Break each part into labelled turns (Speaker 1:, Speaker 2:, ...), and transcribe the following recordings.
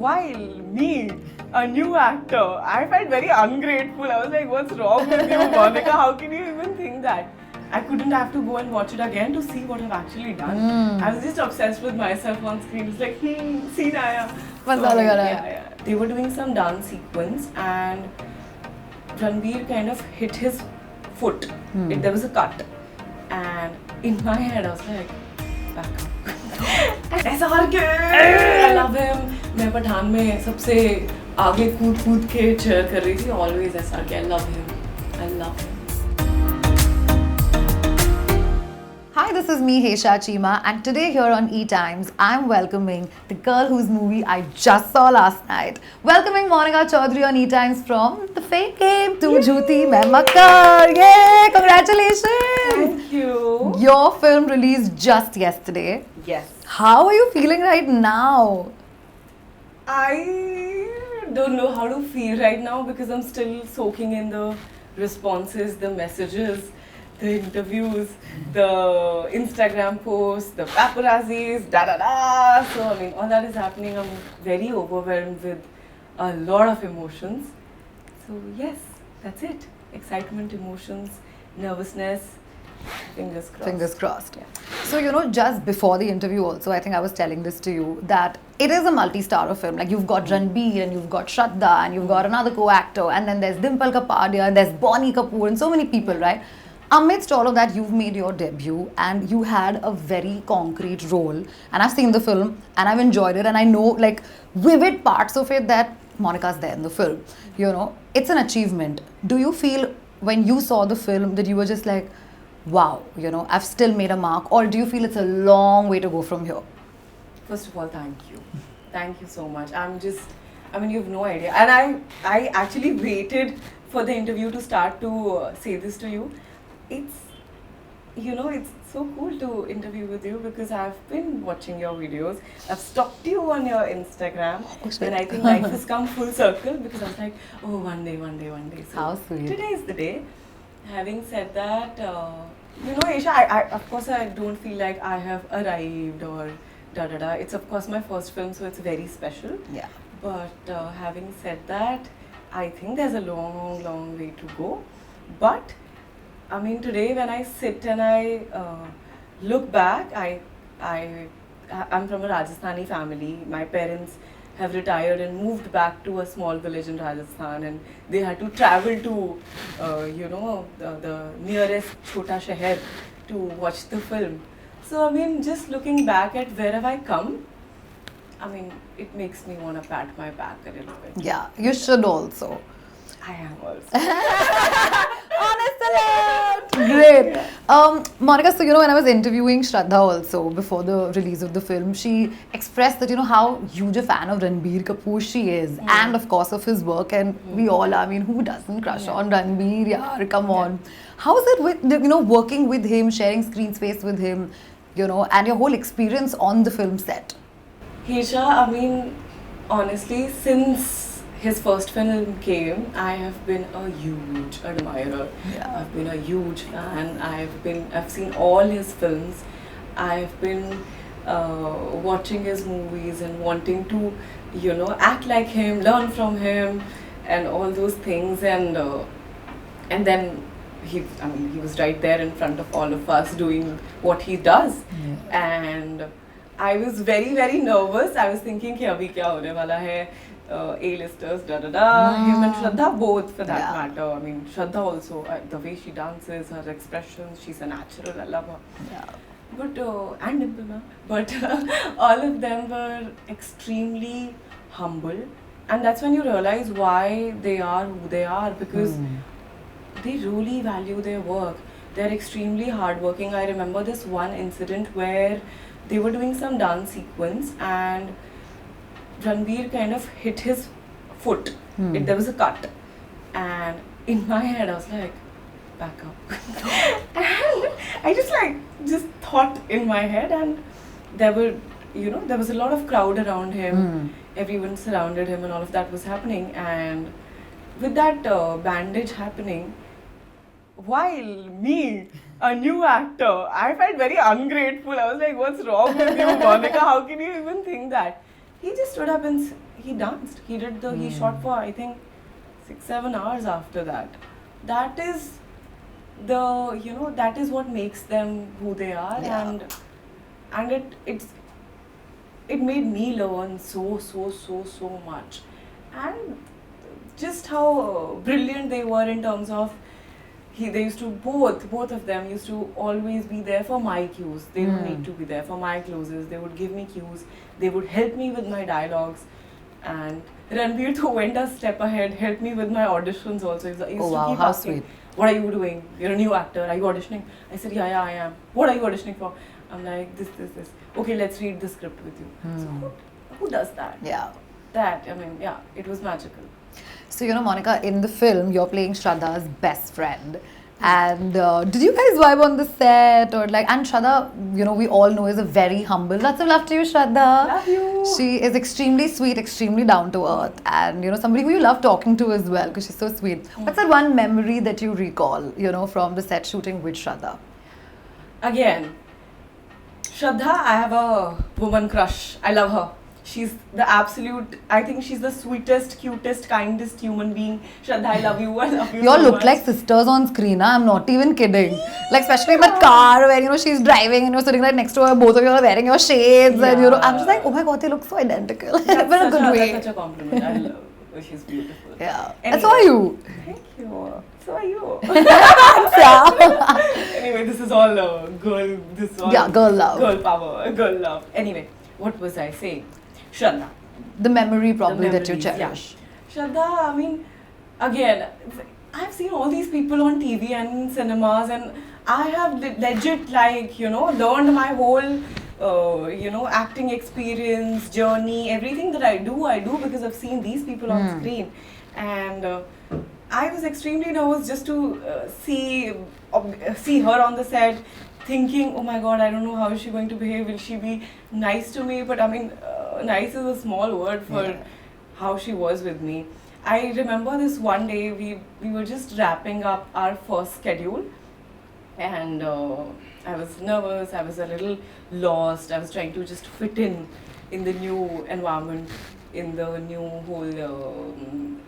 Speaker 1: while me, a new actor, I felt very ungrateful. I was like, what's wrong with you, Monica? How can you even think that? I couldn't have to go and watch it again to see what I've actually done. I was just obsessed with myself on screen. It's like, scene aaya. Yeah. They were doing some dance sequence and Ranbir kind of hit his foot. There was a cut. And in my head, I was like, back up. SRK! I love him. मैं पठान में सबसे आगे कूद के cheer कर रही थी. Always SRK. I love him. I love him.
Speaker 2: Hi, this is me, Hesha Chima, and today here on ETimes, I'm welcoming the girl whose movie I just saw last night. Welcoming Monica Chaudhary on ETimes from the fake game, Tu Jhoothi Main Makkaar. Yay! Congratulations!
Speaker 1: Thank you.
Speaker 2: Your film released just yesterday.
Speaker 1: Yes.
Speaker 2: How are you feeling right now?
Speaker 1: I don't know how to feel right now because I'm still soaking in the responses, the messages, the interviews, the Instagram posts, the paparazzis, da. So I mean, all that is happening. I'm very overwhelmed with a lot of emotions. So yes, that's it. Excitement, emotions, nervousness. Fingers crossed.
Speaker 2: Fingers crossed.
Speaker 1: Yeah.
Speaker 2: So, just before the interview also, I think I was telling this to you, that it is a multi-starrer film. Like, you've got Ranbir and you've got Shraddha and you've got another co-actor and then there's Dimple Kapadia and there's Bonnie Kapoor and so many people, right? Amidst all of that, you've made your debut and you had a very concrete role. And I've seen the film and I've enjoyed it and I know, like, vivid parts of it that Monica's there in the film. It's an achievement. Do you feel when you saw the film that you were just like, wow, I've still made a mark, or do you feel it's a long way to go from here?
Speaker 1: First of all, thank you. Thank you so much. You have no idea. And I actually waited for the interview to start to say this to you. It's so cool to interview with you because I've been watching your videos. I've stalked you on your Instagram. And I think life has come full circle because I was like, oh, one day. So
Speaker 2: how sweet.
Speaker 1: Today is the day. Having said that, Aisha, I of course I don't feel like I have arrived or da. It's of course my first film, so it's very special.
Speaker 2: Yeah.
Speaker 1: But having said that, I think there's a long way to go. But I mean, today when I sit and I look back, I'm from a Rajasthani family. My parents have retired and moved back to a small village in Rajasthan, and they had to travel to, the nearest Chota Sheher to watch the film. So, I mean, just looking back at where have I come, I mean, it makes me want to pat my back a little bit.
Speaker 2: Yeah, you should also.
Speaker 1: I am also.
Speaker 2: Honest alert! Great. Yeah. Monica, so when I was interviewing Shraddha also before the release of the film, she expressed that how huge a fan of Ranbir Kapoor she is, and of course of his work, and we all are. I mean, who doesn't crush on Ranbir? Yeah, come on. How is it with working with him, sharing screen space with him, and your whole experience on the film set?
Speaker 1: Hesha, I mean, honestly, since his first film came, I have been a huge admirer.
Speaker 2: Yeah.
Speaker 1: I've been a huge fan. I've seen all his films. I've been watching his movies and wanting to, act like him, learn from him, and all those things. And then he was right there in front of all of us doing what he does. Yeah. And I was very, very nervous. I was thinking, कि अभी क्या होने वाला है? A-listers, da. Him and Shraddha both, for that matter. I mean, Shraddha also, the way she dances, her expressions, she's a natural. I love her.
Speaker 2: Yeah.
Speaker 1: But and Dimple ma'am. But all of them were extremely humble, and that's when you realize why they are who they are, because they really value their work. They're extremely hardworking. I remember this one incident where they were doing some dance sequence and Ranbir kind of hit his foot. There was a cut. And in my head, I was like, back up. And I just thought in my head, and there was a lot of crowd around him. Everyone surrounded him and all of that was happening. And with that bandage happening, while me, a new actor, I felt very ungrateful. I was like, what's wrong with you, Monica? How can you even think that? He just stood up and he danced. He did he shot for I think 6-7 hours after that. That is that is what makes them who they are, and it made me learn so much, and just how brilliant they were in terms of they used to both of them used to always be there for my cues. They don't need to be there for my closes. They would give me cues. They would help me with my dialogues. And Ranbir too went a step ahead, helped me with my auditions also. He used to keep asking,
Speaker 2: sweet.
Speaker 1: what are you doing? You're a new actor. Are you auditioning? I said, yeah, I am. What are you auditioning for? I'm like, this. Okay, let's read the script with you. So who does that?
Speaker 2: Yeah.
Speaker 1: That, I mean, yeah, it was magical.
Speaker 2: So, Monica, in the film, you're playing Shraddha's best friend. And did you guys vibe on the set? Or and Shraddha, we all know is a very humble. Lots of love to you, Shraddha.
Speaker 1: Love you.
Speaker 2: She is extremely sweet, extremely down to earth. And, somebody who you love talking to as well because she's so sweet. What's that one memory that you recall, from the set shooting with Shraddha?
Speaker 1: Again, Shraddha, I have a woman crush. I love her. She's the absolute, I think she's the sweetest, cutest, kindest human being. Shraddha, I love you. I love you.
Speaker 2: You all
Speaker 1: so
Speaker 2: look
Speaker 1: much.
Speaker 2: like sisters on screen. I'm not even kidding. Especially in the car where she's driving and you're sitting right next to her. Both of you are wearing your shades, and I'm just like, oh my god, they look so identical. But in a good way.
Speaker 1: That's such a compliment. I love her. She's beautiful.
Speaker 2: Yeah.
Speaker 1: Anyway,
Speaker 2: And so are you.
Speaker 1: Thank you. So are you.
Speaker 2: Yeah.
Speaker 1: Anyway, this is all girl. This is all
Speaker 2: girl love.
Speaker 1: Girl power. Girl love. Anyway, what was I saying? Shraddha.
Speaker 2: The memory probably
Speaker 1: The
Speaker 2: that you
Speaker 1: memories,
Speaker 2: cherish.
Speaker 1: Yeah. Shraddha, I mean, again, I've seen all these people on TV and in cinemas, and I have legit learned my whole acting experience, journey, everything that I do because I've seen these people on screen. And I was extremely nervous just to see her on the set, thinking, oh my god, I don't know how is she going to behave. Will she be nice to me? But I mean, nice is a small word for how she was with me. I remember this one day we were just wrapping up our first schedule, and I was nervous. I was a little lost. I was trying to just fit in the new environment, in the new whole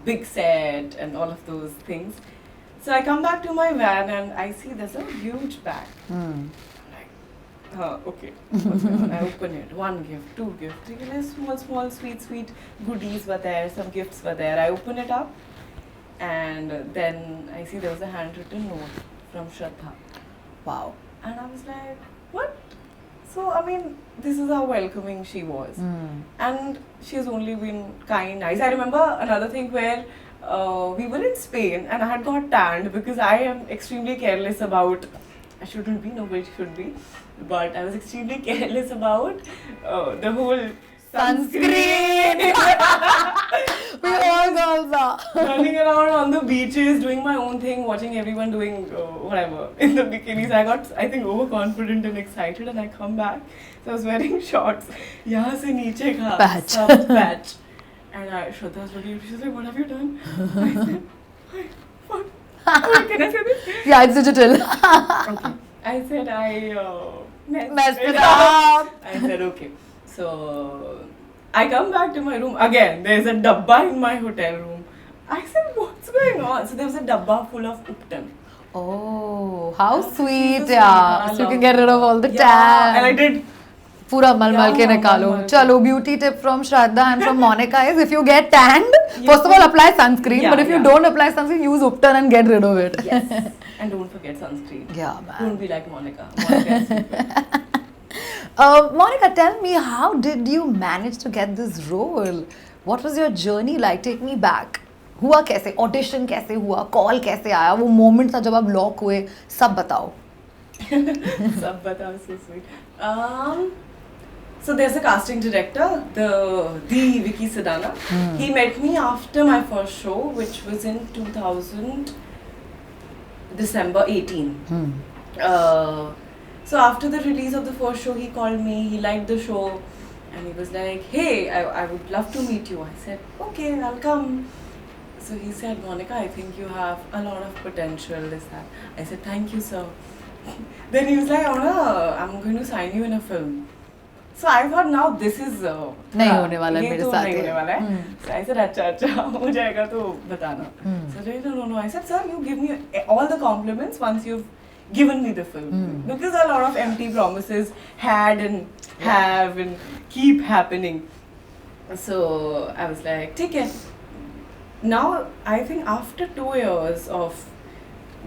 Speaker 1: big set and all of those things. So I come back to my van and I see there's a huge bag. I'm like, okay. What's going on? I open it. 1 gift, 2 gifts, 3 gifts, small, sweet goodies were there. Some gifts were there. I open it up, and then I see there was a handwritten note from Shraddha.
Speaker 2: Wow.
Speaker 1: And I was like, what? So, I mean, this is how welcoming she was. And she has only been kind, nice. I remember another thing where we were in Spain and I had got tanned because I am extremely careless about, I shouldn't be, nobody should be, but I was extremely careless about the whole sunscreen.
Speaker 2: We all girls are.
Speaker 1: Running around on the beaches, doing my own thing, watching everyone doing whatever in the bikinis. I got, I think, overconfident and excited, and I come back. So I was wearing shorts. Yahan se niche ka
Speaker 2: Patch.
Speaker 1: patch. And Shraddha was looking at me. She's like, what have you done? I said, what? Can I say this?
Speaker 2: Yeah, it's digital.
Speaker 1: Okay. I said, I
Speaker 2: Messed it up.
Speaker 1: I said, okay. So I come back to my room. Again, there's a dabba in my hotel room. I said, what's going on? So there was a dabba full of Upton.
Speaker 2: Oh, how sweet,
Speaker 1: so
Speaker 2: yeah.
Speaker 1: sweet.
Speaker 2: So you can get rid of all the tan.
Speaker 1: Yeah, and I did.
Speaker 2: Pura mal ke nikalo.
Speaker 1: mal ke.
Speaker 2: Chalo, beauty tip from Shraddha and from Monica is if you get tanned, first of all apply sunscreen,
Speaker 1: Yeah,
Speaker 2: but if you
Speaker 1: yeah.
Speaker 2: don't apply sunscreen, use Upton and get rid of it.
Speaker 1: Yes. And don't forget sunscreen.
Speaker 2: Yeah, man.
Speaker 1: Don't be like Monica. Monica is stupid.
Speaker 2: Monica, tell me, how did you manage to get this role? What was your journey like? Take me back. हुआ कैसे? Audition कैसे हुआ? Call कैसे आया? वो moment था जब आप lock हुए? सब बताओ.
Speaker 1: Sab batao, so sweet. So there's a casting director, the Vicky Sidana. He met me after my first show, which was in 2000, December 18. So after the release of the first show, he called me. He liked the show, and he was like, "Hey, I would love to meet you." I said, "Okay, I'll come." So he said, "Monica, I think you have a lot of potential." This that. I said, "Thank you, sir." Then he was like, I'm going to sign you in a film. So I thought now this is
Speaker 2: नहीं होने वाला है
Speaker 1: ये
Speaker 2: मेरे
Speaker 1: तो
Speaker 2: साथ
Speaker 1: नहीं
Speaker 2: ये।
Speaker 1: होने वाला है. So I said अच्छा हो जाएगा तो बताना. So they said no. I said sir, you give me all the compliments once you've given me the film, because a lot of empty promises had and have and keep happening. So I was like, take it. Now I think after 2 years of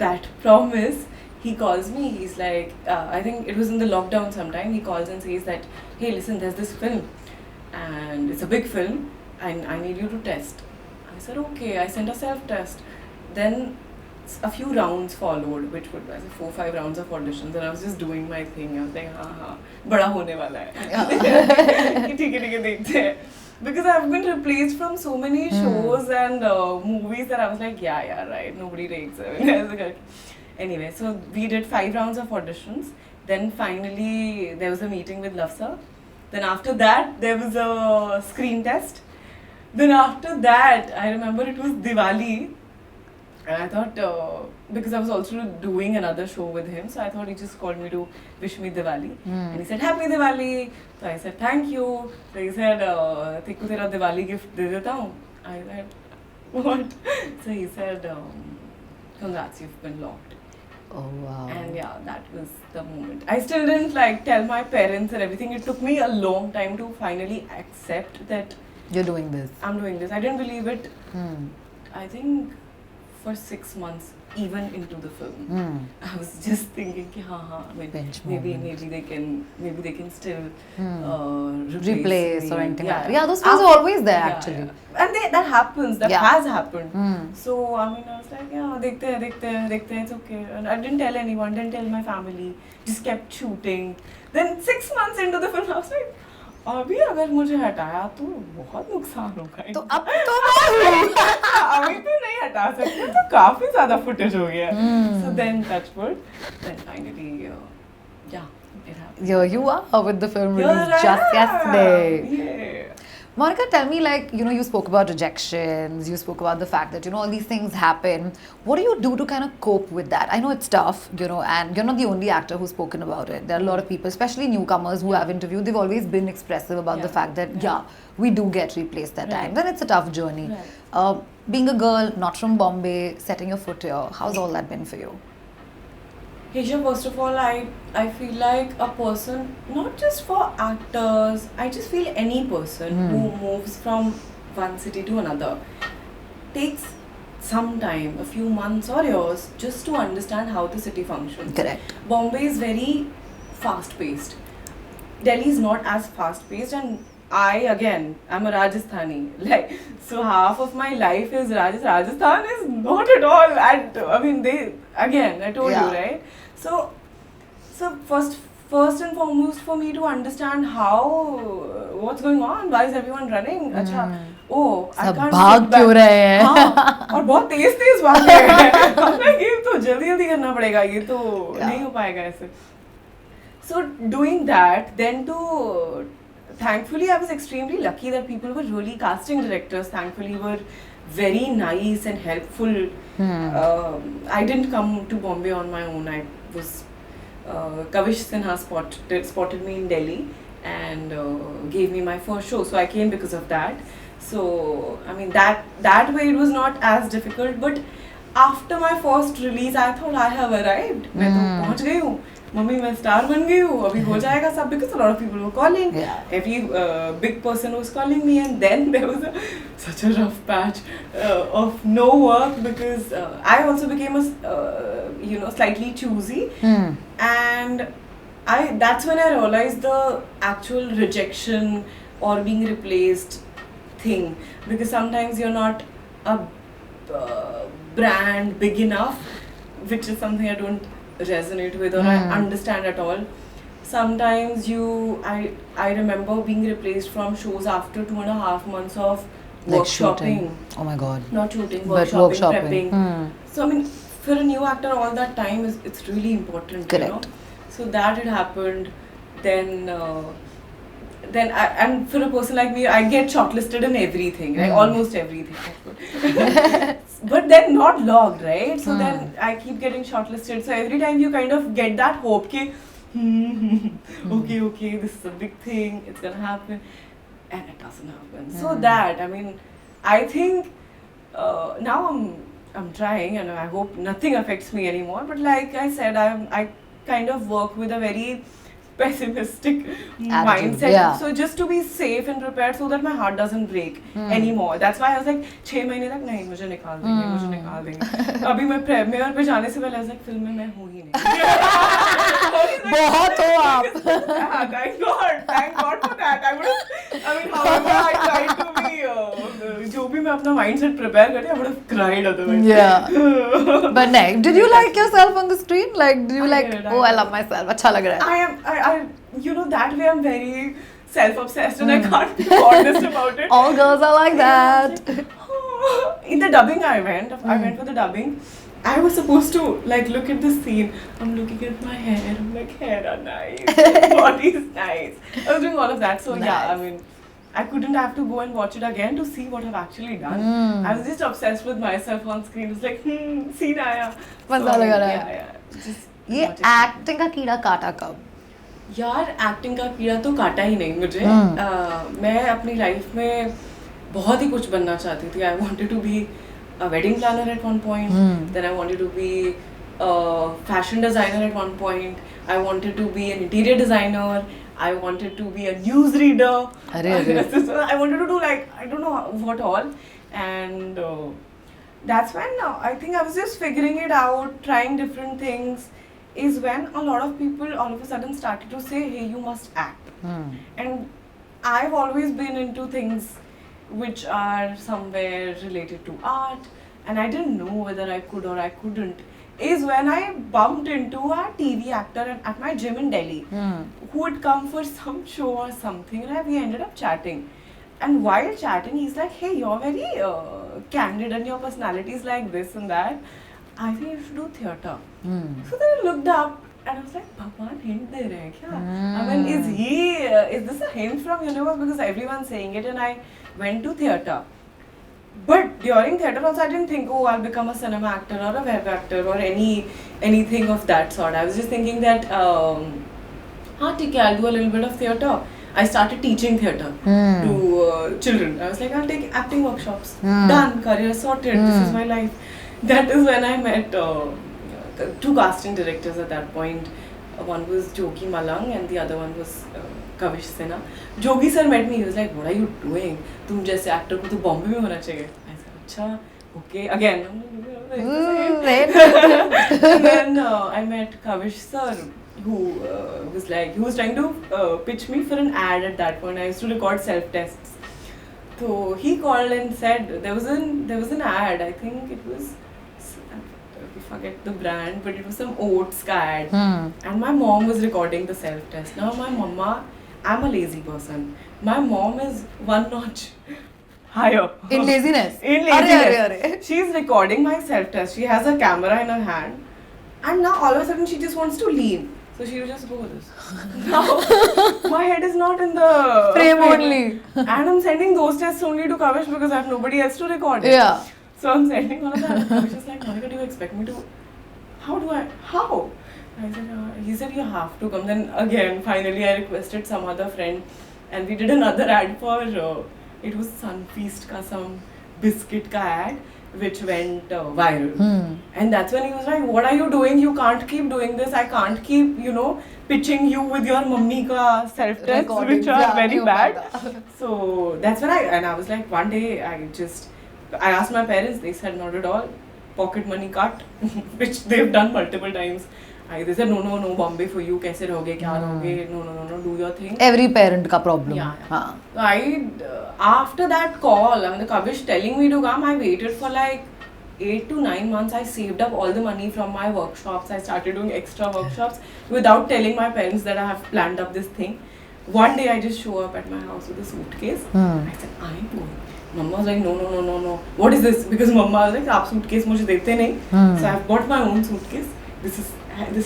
Speaker 1: that promise, he calls me. He's like, I think it was in the lockdown sometime. He calls and says that, hey, listen, there's this film, and it's a big film, and I need you to test. I said okay. I sent a self-test. Then a few rounds followed, which would be 4-5 rounds of auditions, and I was just doing my thing. I was like, हाँ, बड़ा होने वाला है. ठीक है, देखते हैं. Because I've been replaced from so many shows and movies that I was like, yeah, right, nobody takes it. Anyway, so we did 5 rounds of auditions. Then finally there was a meeting with Lafsa. Then after that there was a screen test. Then after that, I remember it was Diwali. And I thought, because I was also doing another show with him, so I thought he just called me to wish me Diwali. And he said, Happy Diwali. So I said, thank you. So he said, Tikku tera Diwali gift de deta hu. I said, what? So he said, congrats, you've been locked.
Speaker 2: Oh wow.
Speaker 1: And yeah, that was the moment. I still didn't tell my parents and everything. It took me a long time to finally accept that
Speaker 2: You're doing this.
Speaker 1: I'm doing this. I didn't believe it. I think for 6 months, even into the film, I was just thinking, ki, I mean, maybe they can still
Speaker 2: replace
Speaker 1: me.
Speaker 2: or anything
Speaker 1: Yeah.
Speaker 2: like that. Yeah, those things are always there actually.
Speaker 1: Yeah. And that happens. That has happened. So I mean, I was like, yeah, dekhte hain, it's okay. And I didn't tell anyone. Didn't tell my family. Just kept shooting. Then 6 months into the film, I was like, अभी अगर मुझे हटाया तो बहुत नुकसान होगा.
Speaker 2: तो अब तो मैं हूँ.
Speaker 1: अभी तो नहीं हटा सकते, तो काफी ज़्यादा footage हो गया. So then touch wood, then finally, yeah, it happened.
Speaker 2: Here you are with the film
Speaker 1: Here
Speaker 2: released
Speaker 1: I
Speaker 2: just
Speaker 1: am.
Speaker 2: yesterday.
Speaker 1: Yeah.
Speaker 2: Monica, tell me, you spoke about rejections, you spoke about the fact that, all these things happen. What do you do to kind of cope with that? I know it's tough, and you're not the only actor who's spoken about it. There are a lot of people, especially newcomers who have interviewed, they've always been expressive about the fact that, we do get replaced at times, and it's a tough journey.
Speaker 1: Right.
Speaker 2: Being a girl, not from Bombay, setting your foot here, how's all that been for you?
Speaker 1: Hisha, first of all, I feel like a person, not just for actors, I just feel any person who moves from one city to another takes some time, a few months or years, just to understand how the city functions.
Speaker 2: Correct.
Speaker 1: Bombay is very fast-paced. Delhi is not as fast-paced, and I'm a Rajasthani. So half of my life is Rajasthan is not at all I told you, right? So first and foremost, for me to understand what's going on, why is everyone running? I can't
Speaker 2: भाग क्यों रहे हैं?
Speaker 1: हाँ, और बहुत तेज भाग रहे हैं. I'm like, ये तो जल्दी करना पड़ेगा, ये तो नहीं हो पाएगा ऐसे. So doing that, then thankfully I was extremely lucky that people were really, casting directors thankfully were very nice and helpful. I didn't come to Bombay on my own. I was Kavish Sinha spotted me in Delhi and gave me my first show, so I came because of that. So I mean that way it was not as difficult, but after my first release I thought I have arrived. मैं तो पहुंच गई हूँ. Mummy मैं star बन गई हूँ, अभी हो जाएगा सब, because a lot of people were calling. Every big person was calling me, and then there was such a rough patch of no work, because I also became slightly choosy, and that's when I realized the actual rejection or being replaced thing, because sometimes you're not a brand big enough, which is something I don't resonate with or I understand at all. Sometimes I remember being replaced from shows after 2.5 months of workshopping.
Speaker 2: Oh my god.
Speaker 1: Not shooting,
Speaker 2: But
Speaker 1: workshopping, prepping. So I mean, for a new actor, all that time it's really important.
Speaker 2: Correct.
Speaker 1: So that had happened. Then and for a person like me, I get shortlisted in everything, right? Almost everything. But then not logged, right? So then I keep getting shortlisted. So every time you kind of get that hope कि okay, this is a big thing, it's gonna happen, and it doesn't happen. So that, I mean, I think now I'm trying, and I hope nothing affects me anymore. But like I said, I kind of work with a very pessimistic mindset.
Speaker 2: yeah.
Speaker 1: So just to be safe and prepared, so that my heart doesn't break anymore. That's why I was like 6 महीने तक नहीं मुझे निकाल देंगे, मुझे निकाल देंगे. अभी मैं प्रीमियर पे जाने से पहले I was like फिल्म में मैं हूँ ही नहीं.
Speaker 2: बहुत हो आप.
Speaker 1: Thank God for that. I mean, however I tried to be, जो भी मैं अपना mindset prepare करती, I would have cried otherwise.
Speaker 2: Yeah. But no, did you like yourself on the screen? Like, did you like?
Speaker 1: did,
Speaker 2: Oh, I love myself. अच्छा लग रहा है.
Speaker 1: I you know, that way I'm very self-obsessed and I can't be honest about it.
Speaker 2: All girls are like that.
Speaker 1: In the dubbing I went for the dubbing. I was supposed to like look at the scene. I'm looking at my hair. I'm like, hair are nice, body is nice. I was doing all of that. So yeah, I mean, I couldn't have to go and watch it again to see what I've actually done. I was just obsessed with myself on screen. It was like, scene आया.
Speaker 2: मजा लग रहा है.
Speaker 1: Yeah. Just
Speaker 2: ये acting का कीड़ा काटा कब?
Speaker 1: यार एक्टिंग का कीड़ा तो काटा ही नहीं मुझे. मैं अपनी लाइफ में बहुत ही कुछ बनना चाहती थी. I wanted to be a wedding planner at one point. Then I wanted to be a fashion designer at one point. I wanted to be an interior designer. I wanted to be a newsreader. I wanted to do like I don't know what all. And that's when I think I was just figuring it out, trying different things. Is when a lot of people all of a sudden started to say, hey, you must act. And I've always been into things which are somewhere related to art, and I didn't know whether I could or I couldn't. Is when I bumped into a TV actor at my gym in Delhi who had come for some show or something, and we ended up chatting. And while chatting, he's like, hey, you're very candid and your personality is like this and that. I think you should do theatre. So then I looked up and I was like, Bhagwan hint de rahe hain kya? I mean, is this a hint from universe? Because everyone's saying it, and I went to theatre. But during theatre also I didn't think, oh, I'll become a cinema actor or a web actor or anything of that sort. I was just thinking that, I'll do a little bit of theatre. I started teaching theatre to children. I was like, I'll take acting workshops. Done, career sorted, this is my life. That is when I met two casting directors at that point. One was Jogi Malang and the other one was Kavish Sinha. Jogi sir met me. He was like, what are you doing? तुम जैसे actor को तो Bombay में होना चाहिए. I said, अच्छा, okay. Again. And then I met Kavish sir, who was like, he was trying to pitch me for an ad at that point. I used to record self-tests. So he called and said there was an ad. I think it was, I forget the brand, but it was some oats ad. And my mom was recording the self-test. Now my mama, I'm a lazy person. My mom is one notch higher.
Speaker 2: In laziness?
Speaker 1: In laziness. She's recording my self-test. She has a camera in her hand. And now all of a sudden she just wants to lean. So she will just go with this. Now my head is not in the
Speaker 2: frame only.
Speaker 1: And I'm sending those tests only to Kavish because I have nobody else to record it.
Speaker 2: Yeah.
Speaker 1: So I'm sending one of them. Kavish is like, Monica, do you expect me to? How? I said, he said, you have to come. Then again, finally I requested some other friend and we did another ad for, it was Sunfeast ka some biscuit ka ad, which went viral. And that's when he was like, what are you doing? You can't keep doing this. I can't keep, pitching you with your mummy ka self-tests, which are very bad. So that's when I was like, one day I asked my parents, they said not at all, pocket money cut, which they've done multiple times. They said, no, Bombay for you, kaise rahoge, kya rahoge, no, do your thing.
Speaker 2: Every parent ka problem.
Speaker 1: Yeah. After that call, the Kavish telling me to come, I waited for like 8 to 9 months. I saved up all the money from my workshops. I started doing extra workshops without telling my parents that I have planned up this thing. One day I just show up at my house with a suitcase. I said, I'm going. Mama was like, no. What is this? Because Mama was like, aap suitcase mujhe dete nahi. So I've bought my own suitcase. This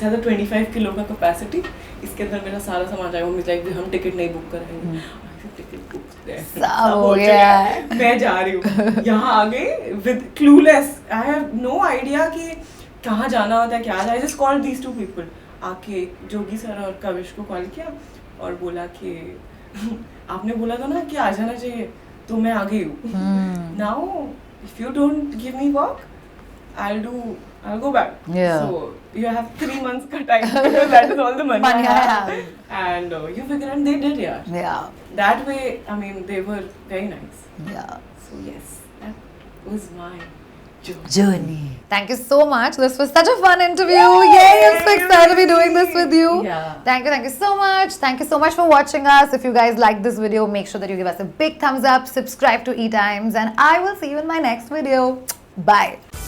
Speaker 1: has a 25 kilo का capacity. इसके अंदर मेरा सारा सामान जाएगा. Mummy like, हम ticket नहीं book कराएंगे. Ticket booked there.
Speaker 2: सब हो गया.
Speaker 1: मैं जा रही हूँ. यहाँ आ गई with clueless. I have no idea कि कहाँ जाना होता है क्या. I just called these two people. आके जोगी सर और कविश को कॉल किया और बोला कि आपने बोला था ना कि आ जाना चाहिए, तो मैं आ गई हूँ. Now if you don't give me work, I'll go back.
Speaker 2: Yeah.
Speaker 1: So you have 3 months ka time because that is all the money
Speaker 2: Money
Speaker 1: I
Speaker 2: I
Speaker 1: have.
Speaker 2: have.
Speaker 1: And you figure, and they did, yeah.
Speaker 2: Yeah.
Speaker 1: That way, I mean, they were very nice.
Speaker 2: Yeah.
Speaker 1: So yes, that was my
Speaker 2: Journey. Thank you so much. This was such a fun interview. Yay! I'm so excited to be doing this with you.
Speaker 1: Yeah.
Speaker 2: Thank you so much. Thank you so much for watching us. If you guys like this video, make sure that you give us a big thumbs up, subscribe to ETimes, and I will see you in my next video. Bye.